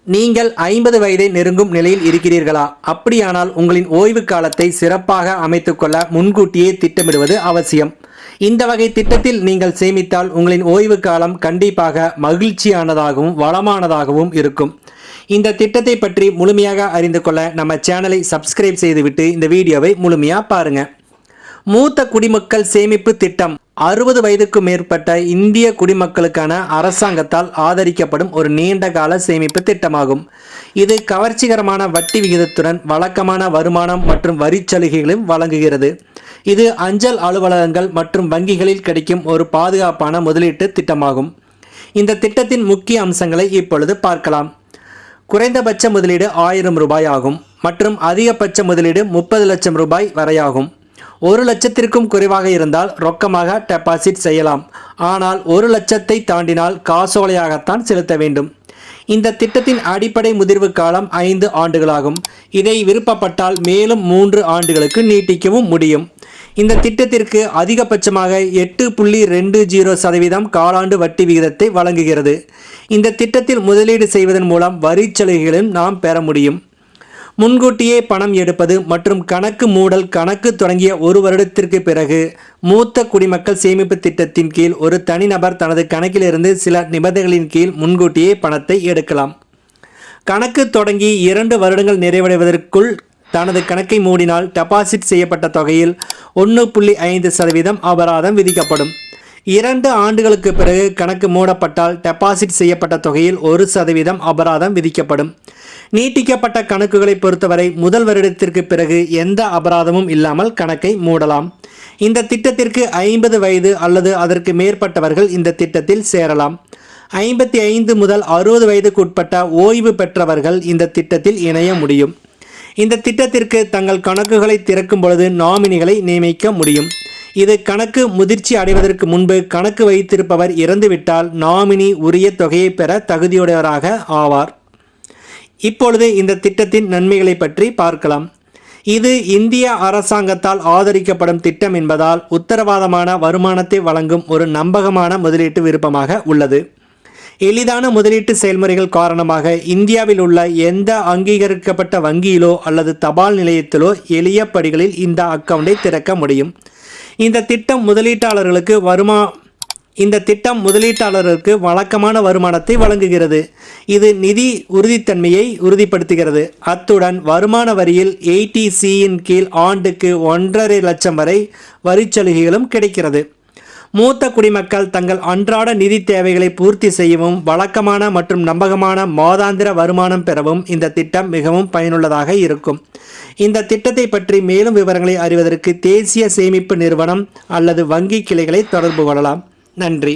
நீங்கள் 50 வயதை நெருங்கும் நிலையில் இருக்கிறீர்களா? அப்படியானால் உங்களின் ஓய்வு காலத்தை சிறப்பாக அமைத்துக்கொள்ள முன்கூட்டியே திட்டமிடுவது அவசியம். இந்த வகை திட்டத்தில் நீங்கள் சேமித்தால் உங்களின் ஓய்வு காலம் கண்டிப்பாக மகிழ்ச்சியானதாகவும் வளமானதாகவும் இருக்கும். இந்த திட்டத்தை பற்றி முழுமையாக அறிந்து கொள்ள நம்ம சேனலை சப்ஸ்கிரைப் செய்துவிட்டு இந்த வீடியோவை முழுமையாக பாருங்க. மூத்த குடிமக்கள் சேமிப்பு திட்டம் 60 வயதுக்கு மேற்பட்ட இந்திய குடிமக்களுக்கான அரசாங்கத்தால் ஆதரிக்கப்படும் ஒரு நீண்ட கால சேமிப்பு திட்டமாகும். இது கவர்ச்சிகரமான வட்டி விகிதத்துடன் வழக்கமான வருமானம் மற்றும் வரிச்சலுகைகளையும் வழங்குகிறது. இது அஞ்சல் அலுவலகங்கள் மற்றும் வங்கிகளில் கிடைக்கும் ஒரு பாதுகாப்பான முதலீட்டு திட்டமாகும். இந்த திட்டத்தின் முக்கிய அம்சங்களை இப்பொழுது பார்க்கலாம். குறைந்தபட்ச முதலீடு 1000 ரூபாய் ஆகும் மற்றும் அதிகபட்ச முதலீடு 30 லட்சம் ரூபாய் வரையாகும். 1 லட்சத்திற்கும் குறைவாக இருந்தால் ரொக்கமாக டெபாசிட் செய்யலாம். ஆனால் 1 லட்சத்தை தாண்டினால் காசோலையாகத்தான் செலுத்த வேண்டும். இந்த திட்டத்தின் அடிப்படை முதிர்வு காலம் 5 ஆண்டுகளாகும். இதை விருப்பப்பட்டால் மேலும் 3 ஆண்டுகளுக்கு நீட்டிக்கவும் முடியும். இந்த திட்டத்திற்கு அதிகபட்சமாக 8.20% காலாண்டு வட்டி விகிதத்தை வழங்குகிறது. இந்த திட்டத்தில் முதலீடு செய்வதன் மூலம் வரிச்சலுகைகளையும் நாம் பெற முடியும். முன்கூட்டியே பணம் எடுப்பது மற்றும் கணக்கு மூடல் கணக்கு தொடங்கிய 1 வருடத்திற்கு பிறகு மூத்த குடிமக்கள் சேமிப்பு திட்டத்தின் கீழ் ஒரு தனிநபர் தனது கணக்கிலிருந்து சில நிபந்தனைகளின் கீழ் முன்கூட்டியே பணத்தை எடுக்கலாம். கணக்கு தொடங்கி 2 வருடங்கள் நிறைவடைவதற்குள் தனது கணக்கை மூடினால் டெபாசிட் செய்யப்பட்ட தொகையில் 1.5% அபராதம் விதிக்கப்படும். 2 ஆண்டுகளுக்கு பிறகு கணக்கு மூடப்பட்டால் டெபாசிட் செய்யப்பட்ட தொகையில் 1% அபராதம் விதிக்கப்படும். நீட்டிக்கப்பட்ட கணக்குகளை பொறுத்தவரை முதல் வருடத்திற்கு பிறகு எந்த அபராதமும் இல்லாமல் கணக்கை மூடலாம். இந்த திட்டத்திற்கு 50 வயது அல்லது அதற்கு மேற்பட்டவர்கள் இந்த திட்டத்தில் சேரலாம். 55 முதல் 60 வயதுக்கு உட்பட்ட ஓய்வு பெற்றவர்கள் இந்த திட்டத்தில் இணைய முடியும். இந்த திட்டத்திற்கு தங்கள் கணக்குகளை திறக்கும் பொழுது நாமினிகளை நியமிக்க முடியும். இது கணக்கு முதிர்ச்சி அடைவதற்கு முன்பு கணக்கு வைத்திருப்பவர் இறந்துவிட்டால் நாமினி உரிய தொகையை பெற தகுதியுடையவராக ஆவார். இப்பொழுது இந்த திட்டத்தின் நன்மைகளை பற்றி பார்க்கலாம். இது இந்திய அரசாங்கத்தால் ஆதரிக்கப்படும் திட்டம் என்பதால் உத்தரவாதமான வருமானத்தை வழங்கும் ஒரு நம்பகமான முதலீட்டு விருப்பமாக உள்ளது. எளிதான முதலீட்டு செயல்முறைகள் காரணமாக இந்தியாவில் உள்ள எந்த அங்கீகரிக்கப்பட்ட வங்கியிலோ அல்லது தபால் நிலையத்திலோ எளிய படிகளில் இந்த அக்கவுண்டை திறக்க முடியும். இந்த திட்டம் முதலீட்டாளர்களுக்கு வழக்கமான வருமானத்தை வழங்குகிறது. இது நிதி உறுதித்தன்மையை உறுதிப்படுத்துகிறது. அத்துடன் வருமான வரியில் ATCயின் கீழ் ஆண்டுக்கு 1.5 லட்சம் வரை வரிச்சலுகைகளும் கிடைக்கிறது. மூத்த குடிமக்கள் தங்கள் அன்றாட நிதி தேவைகளை பூர்த்தி செய்யவும் வழக்கமான மற்றும் நம்பகமான மாதாந்திர வருமானம் பெறவும் இந்த திட்டம் மிகவும் பயனுள்ளதாக இருக்கும். இந்த திட்டத்தை பற்றி மேலும் விவரங்களை அறிவதற்கு தேசிய சேமிப்பு நிறுவனம் அல்லது வங்கி கிளைகளை தொடர்பு கொள்ளலாம். நன்றி.